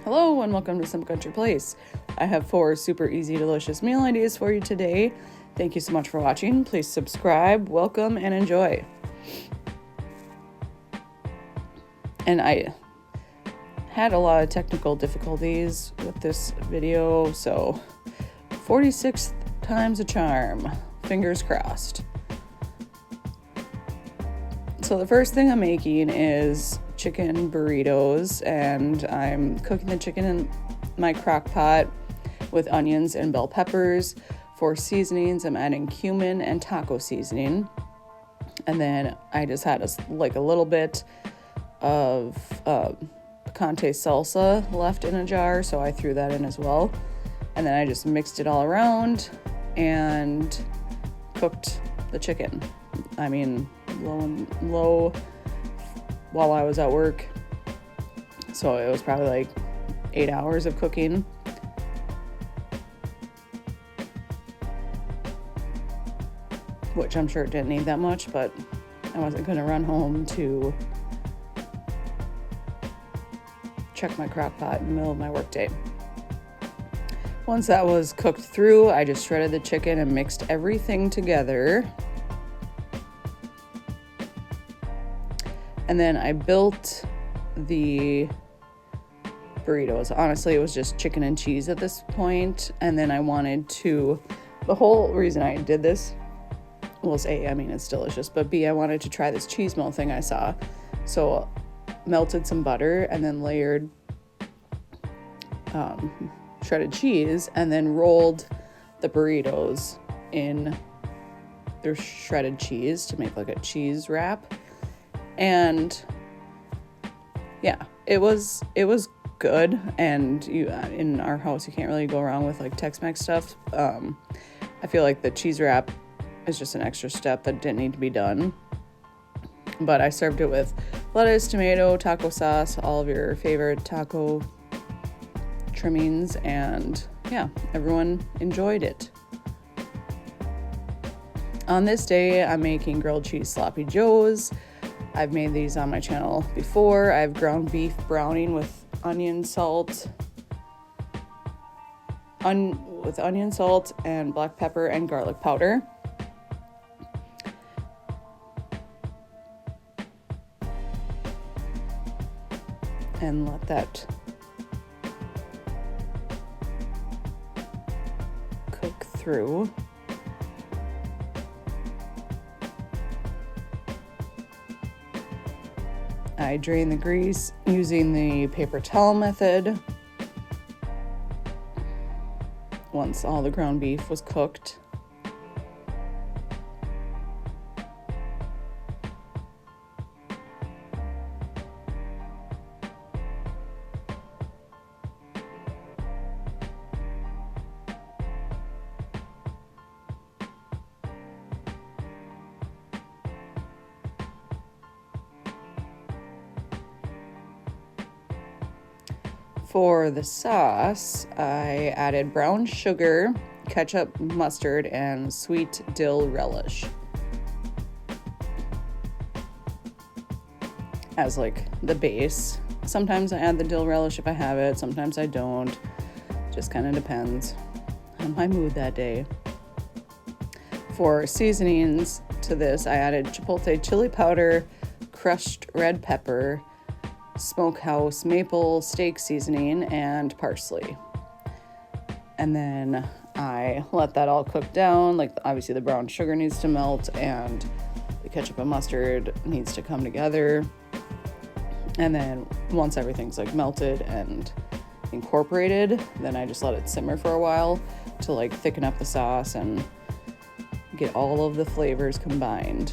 Hello and welcome to Simple Country Place. I have 4 super easy, delicious meal ideas for you today. Thank you so much for watching. Please subscribe, welcome, and enjoy. And I had a lot of technical difficulties with this video, so 46th time's a charm. Fingers crossed. So the first thing I'm making is chicken burritos, and I'm cooking the chicken in my crock pot with onions and bell peppers. For seasonings, I'm adding cumin and taco seasoning. And then I just had a little bit of picante salsa left in a jar, so I threw that in as well. And then I just mixed it all around and cooked the chicken. I mean, low while I was at work. So it was probably like 8 hours of cooking. Which I'm sure it didn't need that much, but I wasn't going to run home to check my crock pot in the middle of my workday. Once that was cooked through, I just shredded the chicken and mixed everything together. And then I built the burritos. Honestly, it was just chicken and cheese at this point. And then I wanted to, the whole reason I did this was A, I mean, it's delicious, but B, I wanted to try this cheese melt thing I saw. So melted some butter and then layered shredded cheese and then rolled the burritos in their shredded cheese to make like a cheese wrap. And yeah, it was good. And in our house, you can't really go wrong with like Tex-Mex stuff. I feel like the cheese wrap is just an extra step that didn't need to be done. But I served it with lettuce, tomato, taco sauce, all of your favorite taco trimmings, and yeah, everyone enjoyed it. On this day, I'm making grilled cheese sloppy joes. I've made these on my channel before. I have ground beef browning with onion salt and black pepper and garlic powder. And let that cook through. I drain the grease using the paper towel method. Once all the ground beef was cooked. For the sauce, I added brown sugar, ketchup, mustard, and sweet dill relish as like the base. Sometimes I add the dill relish if I have it, sometimes I don't. Just kind of depends on my mood that day. For seasonings to this, I added chipotle chili powder, crushed red pepper, smokehouse maple steak seasoning, and parsley. And then I let that all cook down. Like, obviously the brown sugar needs to melt and the ketchup and mustard needs to come together. And then once everything's like melted and incorporated, then I just let it simmer for a while to like thicken up the sauce and get all of the flavors combined.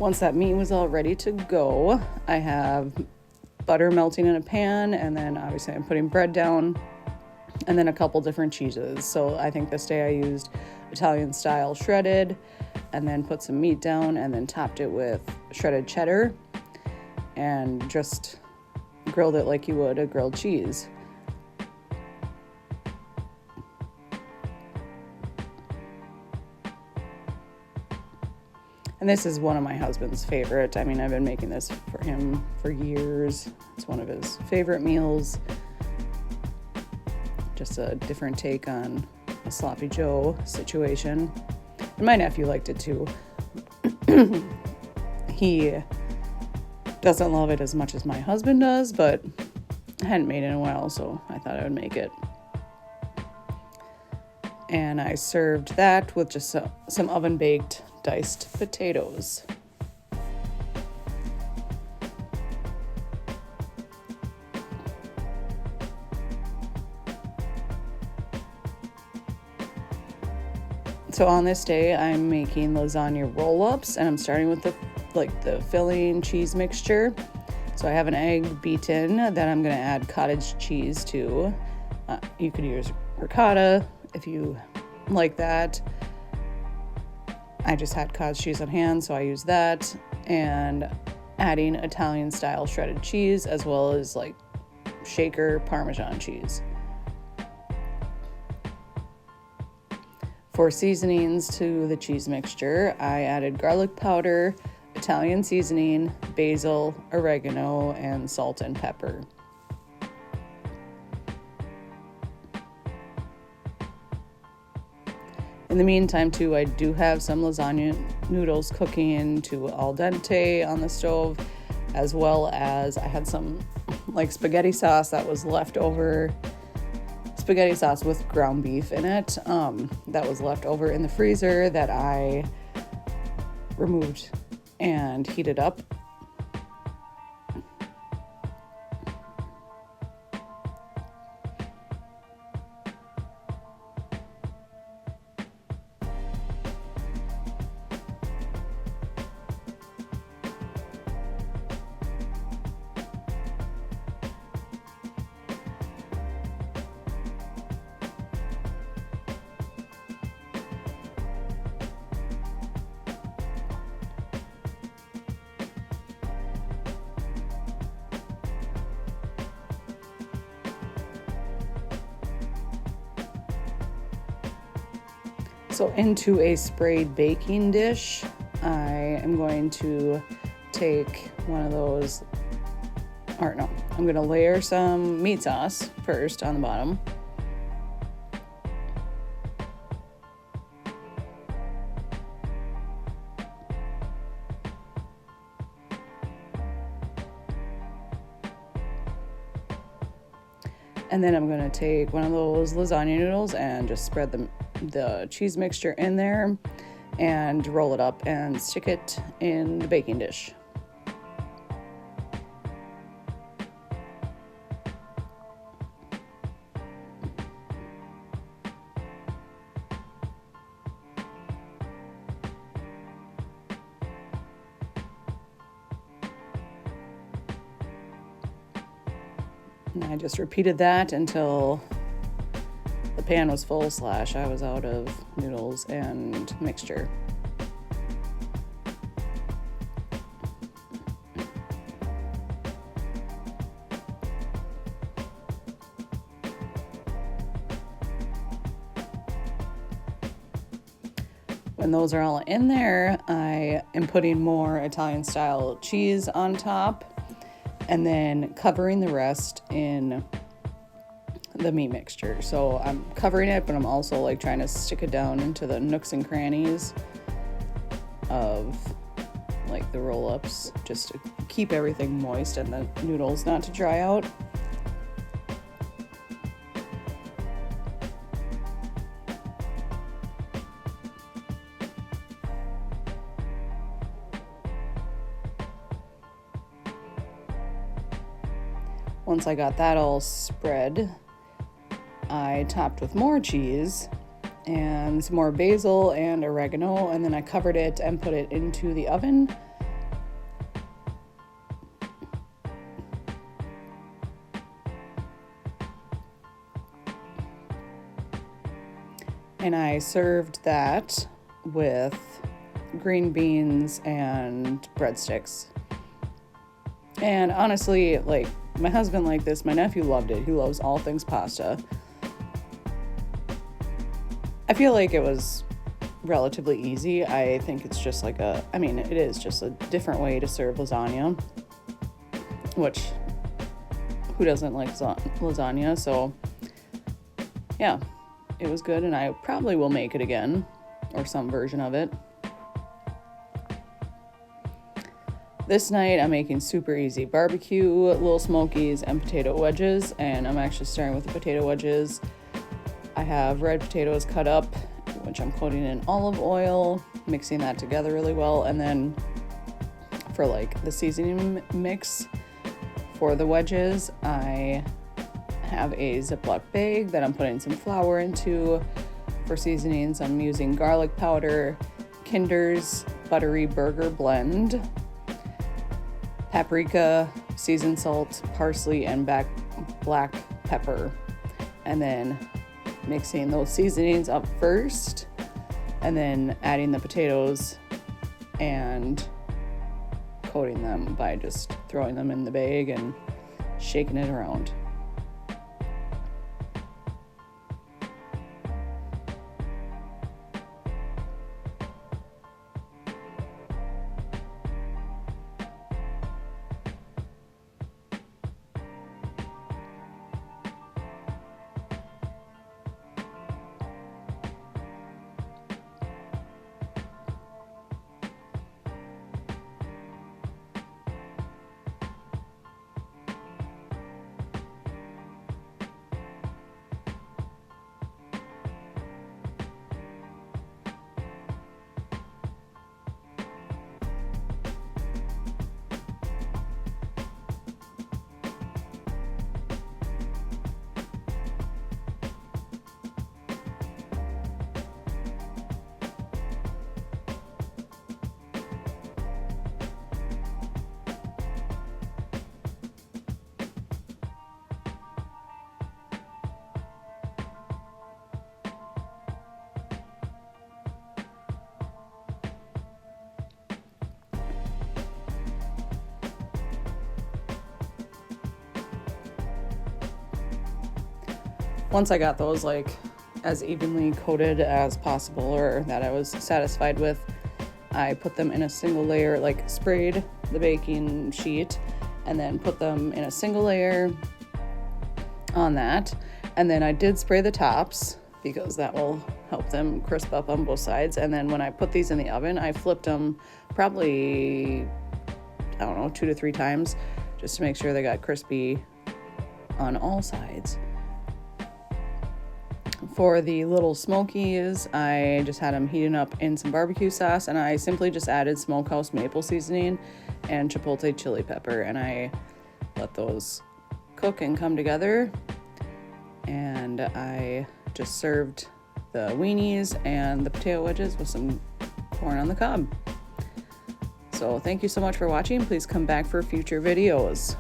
Once that meat was all ready to go, I have butter melting in a pan, and then obviously I'm putting bread down, and then a couple different cheeses. So I think this day I used Italian style shredded, and then put some meat down, and then topped it with shredded cheddar, and just grilled it like you would a grilled cheese. And this is one of my husband's favorite. I mean, I've been making this for him for years. It's one of his favorite meals. Just a different take on a sloppy Joe situation. And my nephew liked it too. He doesn't love it as much as my husband does, but I hadn't made it in a while, so I thought I would make it. And I served that with just some oven-baked diced potatoes. So on this day, I'm making lasagna roll-ups, and I'm starting with the filling cheese mixture. So I have an egg beaten that I'm going to add cottage cheese to. You could use ricotta if you like that. I just had cottage cheese on hand, so I used that, and adding Italian style shredded cheese as well as like shaker Parmesan cheese. For seasonings to the cheese mixture, I added garlic powder, Italian seasoning, basil, oregano, and salt and pepper. In the meantime, too, I do have some lasagna noodles cooking to al dente on the stove, as well as I had some like spaghetti sauce that was left over, spaghetti sauce with ground beef in it, that was left over in the freezer that I removed and heated up. So into a sprayed baking dish, I am going to take one of those, or no, I'm going to layer some meat sauce first on the bottom. And then I'm going to take one of those lasagna noodles and just spread the cheese mixture in there and roll it up and stick it in the baking dish. And I just repeated that until the pan was full / I was out of noodles and mixture. When those are all in there, I am putting more Italian style cheese on top and then covering the rest in the meat mixture. So I'm covering it, but I'm also like trying to stick it down into the nooks and crannies of like the roll-ups, just to keep everything moist and the noodles not to dry out. Once I got that all spread, I topped with more cheese and some more basil and oregano, and then I covered it and put it into the oven And I served that with green beans and breadsticks. And honestly, like, my husband liked this. My nephew loved it. He loves all things pasta. I feel like it was relatively easy. I think it's just like it is just a different way to serve lasagna, which, who doesn't like lasagna? So yeah, it was good, and I probably will make it again, or some version of it. This night I'm making super easy barbecue, Little Smokies, and potato wedges, and I'm actually starting with the potato wedges. I have red potatoes cut up, which I'm coating in olive oil, mixing that together really well, and then for like the seasoning mix for the wedges, I have a Ziploc bag that I'm putting some flour into. For seasonings, I'm using garlic powder, Kinder's Buttery Burger Blend, paprika, seasoned salt, parsley, and black pepper. And then mixing those seasonings up first, and then adding the potatoes and coating them by just throwing them in the bag and shaking it around. Once I got those like as evenly coated as possible, or that I was satisfied with, I put them in a single layer, like sprayed the baking sheet and then put them in a single layer on that. And then I did spray the tops because that will help them crisp up on both sides. And then when I put these in the oven, I flipped them probably, 2 to 3 times just to make sure they got crispy on all sides. For the Little Smokies, I just had them heating up in some barbecue sauce, and I simply just added smokehouse maple seasoning and chipotle chili pepper, and I let those cook and come together. And I just served the weenies and the potato wedges with some corn on the cob. So thank you so much for watching. Please come back for future videos.